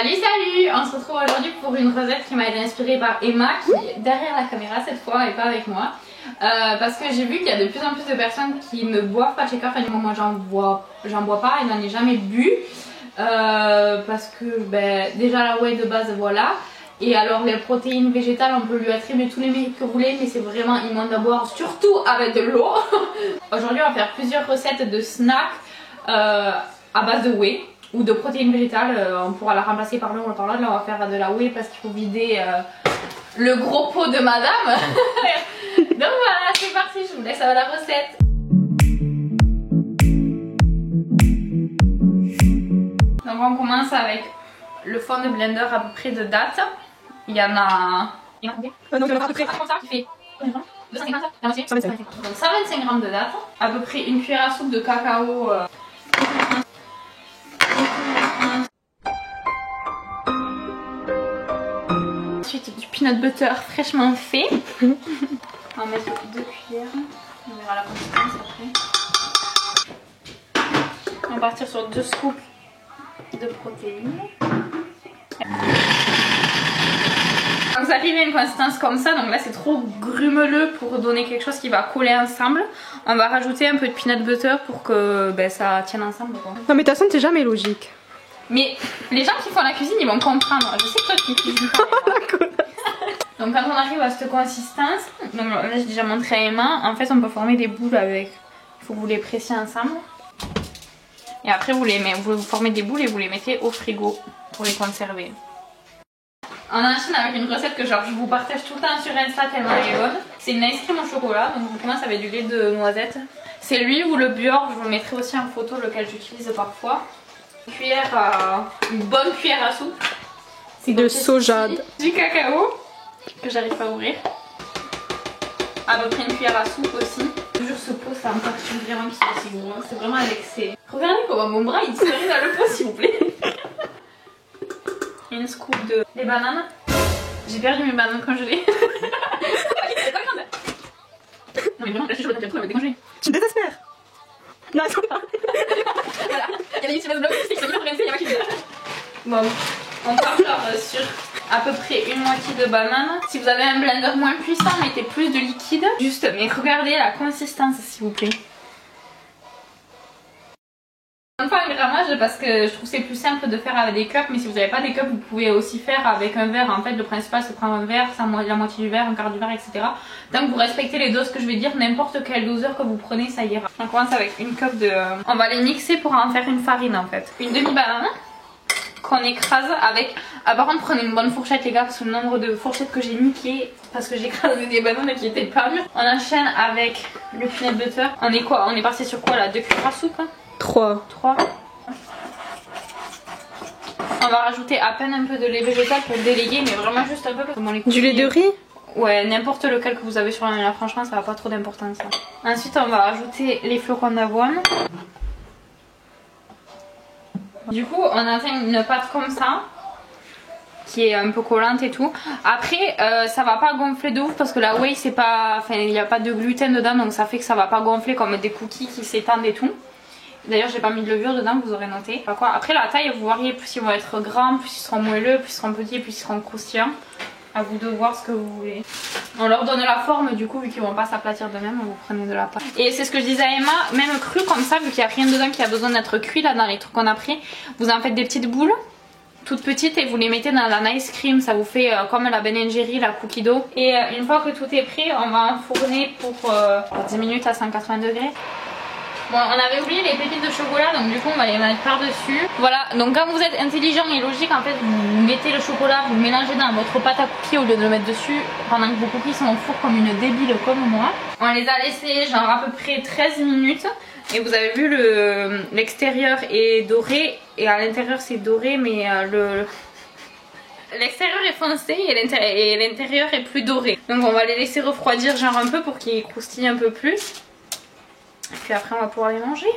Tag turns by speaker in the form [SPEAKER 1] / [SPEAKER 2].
[SPEAKER 1] Salut, on se retrouve aujourd'hui pour une recette qui m'a été inspirée par Emma, qui est derrière la caméra cette fois et pas avec moi. Parce que j'ai vu qu'il y a de plus en plus de personnes qui ne boivent pas de shaker. Enfin, moi j'en bois pas et n'en ai jamais bu. Parce que déjà la whey de base, voilà. Et alors les protéines végétales, on peut lui attribuer tous les mérites que vous voulez, mais c'est vraiment immonde à boire, surtout avec de l'eau. Aujourd'hui on va faire plusieurs recettes de snacks à base de whey ou de protéines végétales. On pourra la remplacer par l'un ou par l'autre. Là on va faire de la whey parce qu'il faut vider le gros pot de madame. Donc voilà, c'est parti, je vous laisse à la recette. Donc on commence avec le fond de blender à peu près de dattes. Il y en a... non, il y en a à peu près comme ça qui fait 250, la moitié. 125. Donc 125 g de dattes, à peu près une cuillère à soupe de cacao. Ensuite du peanut butter fraîchement fait. On va mettre 2 cuillères, on verra la consistance après. On va partir sur 2 scoops de protéines. Donc ça arrive à une consistance comme ça, donc là c'est trop grumeleux pour donner quelque chose qui va coller ensemble. On va rajouter un peu de peanut butter pour que ça tienne ensemble.
[SPEAKER 2] Non mais de toute façon t'es jamais logique.
[SPEAKER 1] Mais les gens qui font la cuisine ils vont comprendre. Je sais que toi tu cuisines pas. Donc quand on arrive à cette consistance, donc là j'ai déjà montré à Emma, en fait on peut former des boules avec. Il faut que vous les pressiez ensemble. Et après vous formez des boules et vous les mettez au frigo pour les conserver. On enchaîne avec une recette que je vous partage tout le temps sur Insta tellement elle est bonne. C'est une ice cream au chocolat, donc on commence avec du lait de noisette. C'est lui ou le Bior, je vous mettrai aussi en photo lequel j'utilise parfois. Une bonne cuillère à soupe.
[SPEAKER 2] C'est de soja.
[SPEAKER 1] Du cacao que j'arrive pas à ouvrir. À peu près une cuillère à soupe aussi. Toujours ce pot, ça me perturbe vraiment qu'il soit aussi gros. C'est vraiment avec ses... Regardez comment mon bras il disparaît dans le pot s'il vous plaît. Une scoop de des bananes. J'ai perdu mes bananes congelées. Non mais vraiment, là je suis chaud, elle va décongeler.
[SPEAKER 2] Tu me désespères. Non, attends pas.
[SPEAKER 1] Voilà, il y a des youtubeuses blogs qui sont hyper rincées, il y a moi qui fais ça. Bon, on part genre sur à peu près une moitié de banane. Si vous avez un blender moins puissant, mettez plus de liquide. Juste, mais regardez la consistance s'il vous plaît. Pas un grammage parce que je trouve c'est plus simple de faire avec des cups, mais si vous n'avez pas des cups vous pouvez aussi faire avec un verre. En fait le principal c'est de prendre un verre, la moitié du verre, un quart du verre, etc. Tant que vous respectez les doses que je vais dire, n'importe quelle doseur que vous prenez ça ira. On commence avec une cup de... On va les mixer pour en faire une farine en fait. Une demi-banane qu'on écrase avec... Ah, par contre prenez une bonne fourchette les gars parce que le nombre de fourchettes que j'ai niqué parce que j'ai écrasé des bananes qui étaient pas mûres. On enchaîne avec le peanut butter. On est quoi? On est parti sur quoi là? 2 cuillères à soupe hein?
[SPEAKER 2] 3.
[SPEAKER 1] On va rajouter à peine un peu de lait végétal pour délayer, mais vraiment juste un peu parce que mon lait...
[SPEAKER 2] Du lait de riz?
[SPEAKER 1] Ouais, n'importe lequel que vous avez sur la main, franchement ça n'a pas trop d'importance. Ensuite on va rajouter les flocons d'avoine. Du coup on a une pâte comme ça, qui est un peu collante et tout. Après ça va pas gonfler de ouf parce que la whey c'est pas... Enfin il n'y a pas de gluten dedans, donc ça fait que ça va pas gonfler comme des cookies qui s'étendent et tout. D'ailleurs j'ai pas mis de levure dedans, vous aurez noté. Après la taille vous variez, plus ils vont être grands, plus ils seront moelleux, plus ils seront petits, plus ils seront croustillants. À vous de voir ce que vous voulez. On leur donne la forme du coup, vu qu'ils vont pas s'aplatir de même, vous prenez de la pâte. Et c'est ce que je disais à Emma, même cru comme ça, vu qu'il n'y a rien dedans qui a besoin d'être cuit là dans les trucs qu'on a pris, vous en faites des petites boules, toutes petites et vous les mettez dans la ice cream, ça vous fait comme la Ben & Jerry, la cookie dough. Et une fois que tout est prêt, on va enfourner pour 10 minutes à 180 degrés. Bon, on avait oublié les pépites de chocolat, donc du coup on va les mettre par-dessus. Voilà, donc quand vous êtes intelligent et logique, en fait vous mettez le chocolat, vous le mélangez dans votre pâte à cookies au lieu de le mettre dessus pendant que vos cookies sont au four comme une débile comme moi. On les a laissés genre à peu près 13 minutes et vous avez vu l'extérieur est doré et à l'intérieur c'est doré, mais l'extérieur est foncé et l'intérieur est plus doré. Donc on va les laisser refroidir genre un peu pour qu'ils croustillent un peu plus. Et puis après on va pouvoir les manger.